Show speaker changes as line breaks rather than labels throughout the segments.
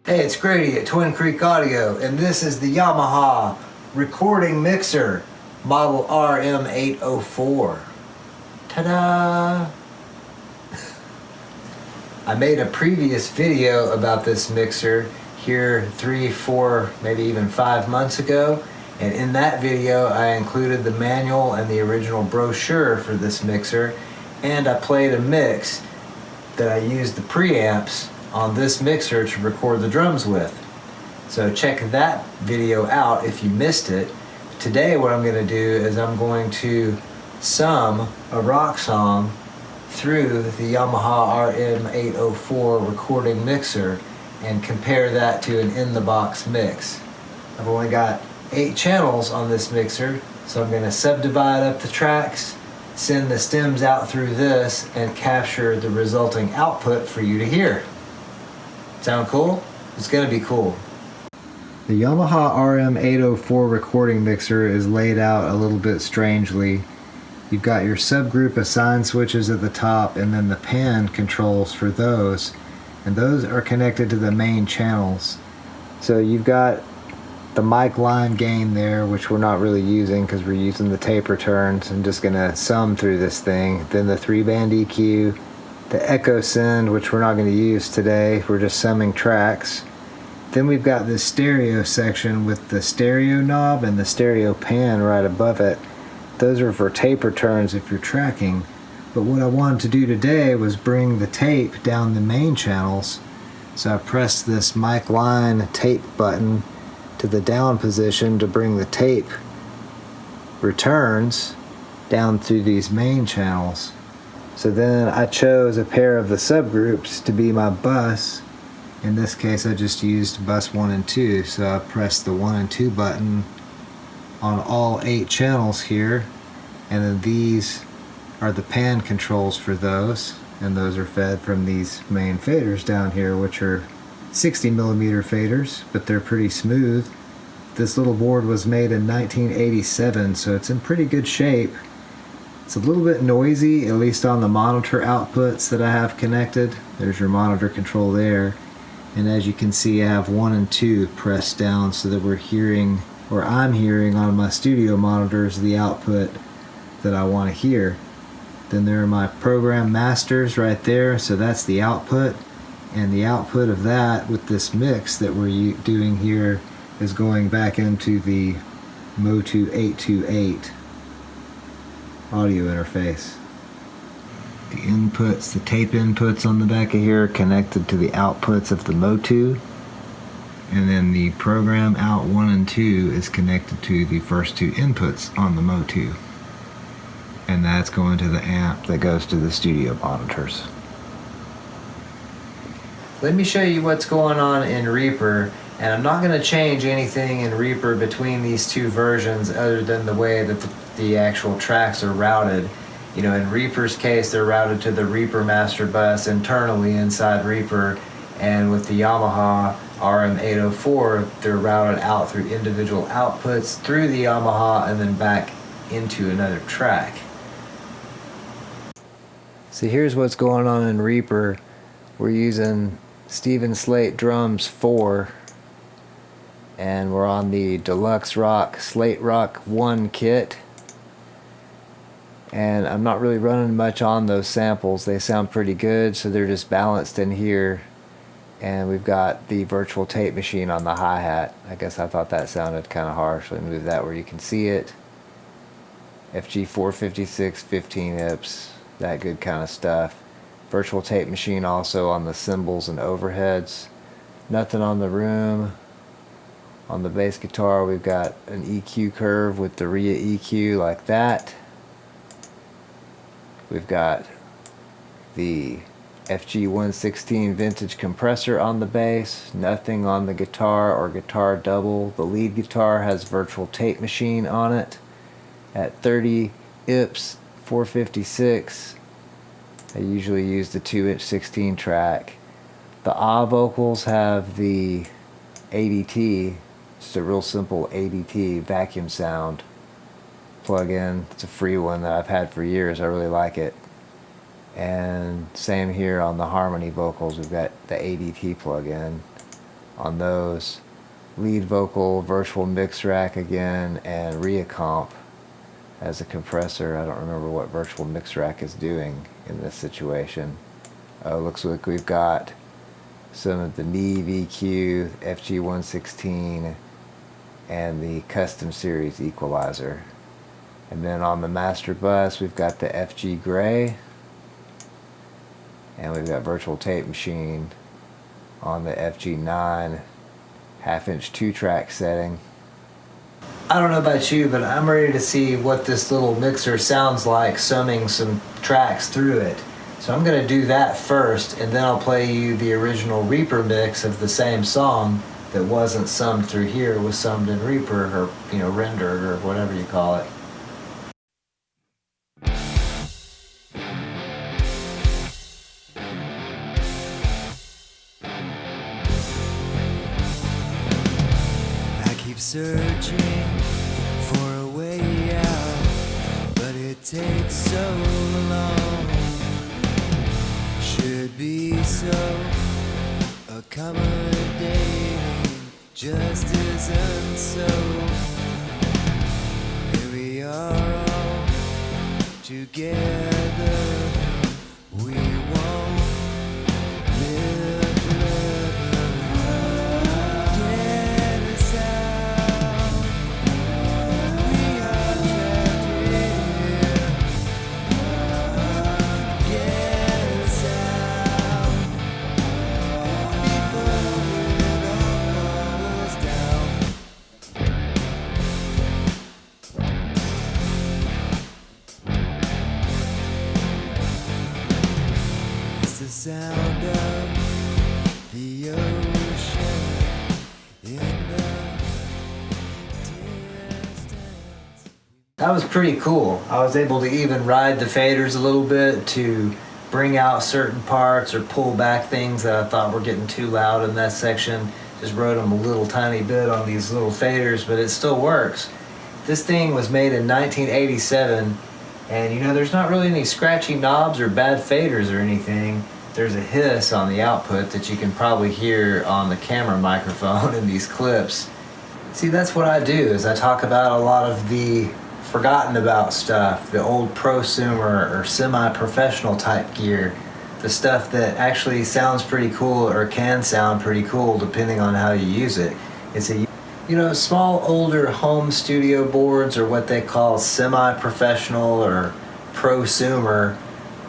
Hey, it's Grady at Twin Creek Audio, and this is the Yamaha Recording Mixer, model RM804. Ta-da! I made a previous video about this mixer here 3, 4, maybe even 5 months ago, and in that video I included the manual and the original brochure for this mixer, and I played a mix that I used the preamps on this mixer to record the drums with. So check that video out if you missed it. Today what I'm going to do is I'm going to sum a rock song through the Yamaha RM804 Recording Mixer and compare that to an in-the-box mix. I've only got 8 channels on this mixer, so I'm going to subdivide up the tracks, send the stems out through this, and capture the resulting output for you to hear. Sound cool? It's going to be cool. The Yamaha RM804 recording mixer is laid out a little bit strangely. You've got your subgroup assign switches at the top and then the pan controls for those. And those are connected to the main channels. So you've got the mic line gain there, which we're not really using because we're using the tape returns. I'm just going to sum through this thing. Then the 3-band EQ. The echo send, which we're not going to use today, we're just summing tracks. Then we've got this stereo section with the stereo knob and the stereo pan right above it. Those are for tape returns if you're tracking. But what I wanted to do today was bring the tape down the main channels. So I pressed this mic line tape button to the down position to bring the tape returns down through these main channels. So then I chose a pair of the subgroups to be my bus. In this case I just used bus 1 and 2, so I pressed the 1 and 2 button on all 8 channels here, and then these are the pan controls for those, and those are fed from these main faders down here, which are 60mm faders, but they're pretty smooth. This little board was made in 1987, so it's in pretty good shape. It's a little bit noisy, at least on the monitor outputs that I have connected. There's your monitor control there. And as you can see, I have 1 and 2 pressed down so that we're hearing, or I'm hearing on my studio monitors, the output that I want to hear. Then there are my program masters right there, so that's the output. And the output of that with this mix that we're doing here is going back into the Motu 828 audio interface. The inputs, the tape inputs on the back of here are connected to the outputs of the Motu, and then the program out 1 and 2 is connected to the first 2 inputs on the Motu, and that's going to the amp that goes to the studio monitors. Let me show you what's going on in Reaper, and I'm not going to change anything in Reaper between these 2 versions other than the way that the actual tracks are routed. You know, in Reaper's case, they're routed to the Reaper master bus internally inside Reaper, and with the Yamaha RM804, they're routed out through individual outputs through the Yamaha and then back into another track. So here's what's going on in Reaper. We're using Steven Slate Drums 4, and we're on the Deluxe Rock Slate Rock 1 kit. And I'm not really running much on those samples. They sound pretty good, so they're just balanced in here. And we've got the virtual tape machine on the hi-hat. I guess I thought that sounded kind of harsh. Let me move that where you can see it. FG 456, 15 IPS, that good kind of stuff. Virtual tape machine also on the cymbals and overheads. Nothing on the room. On the bass guitar we've got an EQ curve with the RIA EQ like that. We've got the FG 116 vintage compressor on the bass, nothing on the guitar or guitar double. The lead guitar has virtual tape machine on it at 30 IPS 456. I usually use the 2-inch 16 track. The vocals have the ADT, just a real simple ADT vacuum sound plug-in. It's a free one that I've had for years. I really like it. And same here on the harmony vocals. We've got the ADT plug-in. on those. Lead vocal, virtual mix rack again, and Reacomp as a compressor. I don't remember what virtual mix rack is doing in this situation. Looks like we've got some of the Neve EQ, FG116, and the custom series equalizer. And then on the master bus we've got the FG Gray, and we've got virtual tape machine on the FG9 half-inch 2-track setting. I don't know about you, but I'm ready to see what this little mixer sounds like summing some tracks through it. So I'm going to do that first, and then I'll play you the original Reaper mix of the same song that wasn't summed through here, was summed in Reaper, or rendered, or whatever you call it.
Searching for a way out, but it takes so long. Should be so accommodating, just isn't so. Here we are all together, we won't live forever. Get us out. We are trapped here. Get us out before it all falls down. It's the sound of the ocean in the distance.
That was pretty cool. I was able to even ride the faders a little bit to bring out certain parts or pull back things that I thought were getting too loud in that section. Just rode them a little tiny bit on these little faders, but it still works. This thing was made in 1987, and there's not really any scratchy knobs or bad faders or anything. There's a hiss on the output that you can probably hear on the camera microphone in these clips. See, that's what I do, is I talk about a lot of the forgotten about stuff, the old prosumer or semi-professional type gear, the stuff that actually sounds pretty cool or can sound pretty cool depending on how you use it. It's a small older home studio boards, or what they call semi-professional or prosumer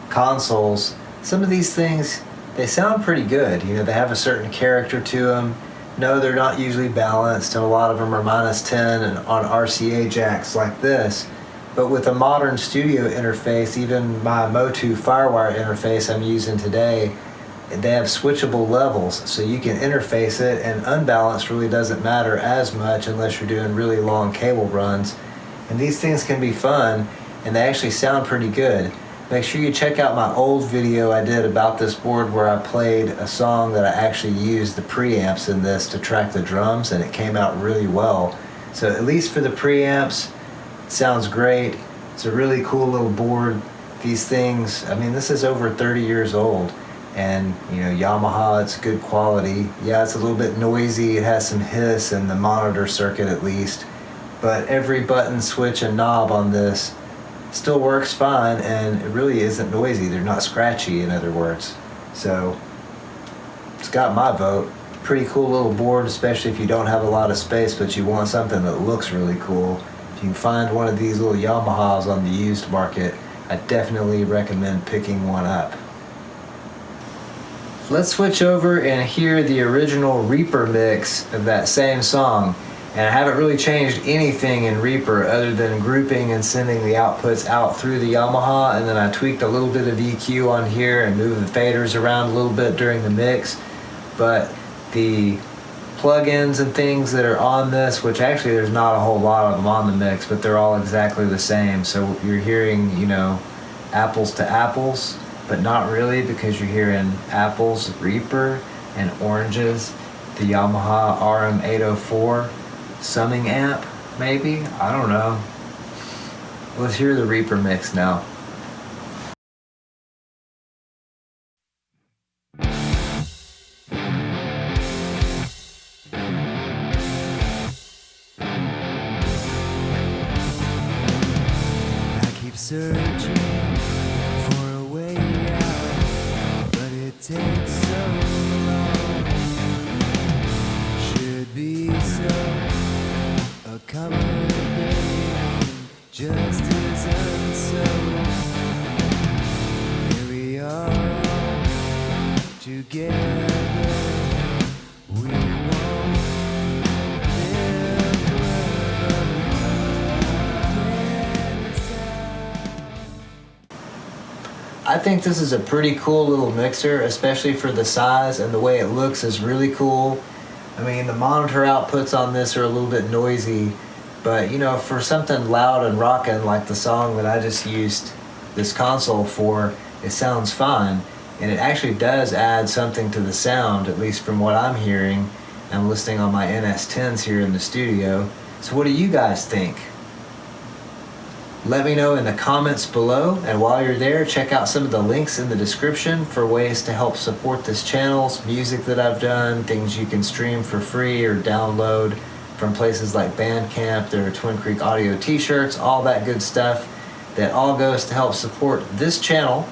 consoles. Some of these things, they sound pretty good. They have a certain character to them. No, they're not usually balanced, and a lot of them are -10 and on RCA jacks like this. But with a modern studio interface, even my Motu Firewire interface I'm using today, they have switchable levels, so you can interface it, and unbalanced really doesn't matter as much unless you're doing really long cable runs. And these things can be fun, and they actually sound pretty good. Make sure you check out my old video I did about this board where I played a song that I actually used the preamps in this to track the drums, and it came out really well. So at least for the preamps, it sounds great. It's a really cool little board. These things, this is over 30 years old, and Yamaha, it's good quality. Yeah, it's a little bit noisy, it has some hiss in the monitor circuit at least, but every button, switch, and knob on this still works fine, and it really isn't noisy. They're not scratchy, in other words. So it's got my vote. Pretty cool little board, especially if you don't have a lot of space but you want something that looks really cool. If you can find one of these little Yamahas on the used market, I definitely recommend picking one up. Let's switch over and hear the original Reaper mix of that same song. And I haven't really changed anything in Reaper other than grouping and sending the outputs out through the Yamaha, and then I tweaked a little bit of EQ on here and moved the faders around a little bit during the mix. But the plugins and things that are on this, which actually there's not a whole lot of them on the mix, but they're all exactly the same. So you're hearing, apples to apples, but not really, because you're hearing apples, Reaper, and oranges, the Yamaha RM804 summing amp, maybe? I don't know. Let's hear the Reaper mix now.
searching for a way out, but it takes so long. Should be so accommodating, just isn't so. Here we are all together. We won't live forever.
I think this is a pretty cool little mixer, especially for the size, and the way it looks is really cool. I mean, the monitor outputs on this are a little bit noisy, but you know, for something loud and rockin' like the song that I just used this console for, it sounds fine. And it actually does add something to the sound, at least from what I'm hearing. I'm listening on my NS10s here in the studio. So what do you guys think? Let me know in the comments below, and while you're there, check out some of the links in the description for ways to help support this channel, music that I've done, things you can stream for free or download from places like Bandcamp. There are Twin Creek Audio t-shirts, all that good stuff that all goes to help support this channel.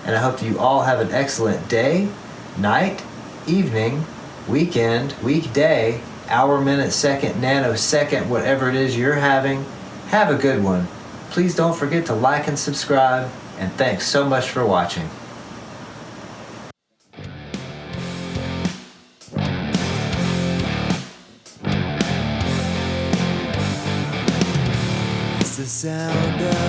And I hope you all have an excellent day, night, evening, weekend, weekday, hour, minute, second, nanosecond, whatever it is you're having. Have a good one. Please don't forget to like and subscribe, and thanks so much for watching.
It's the sound of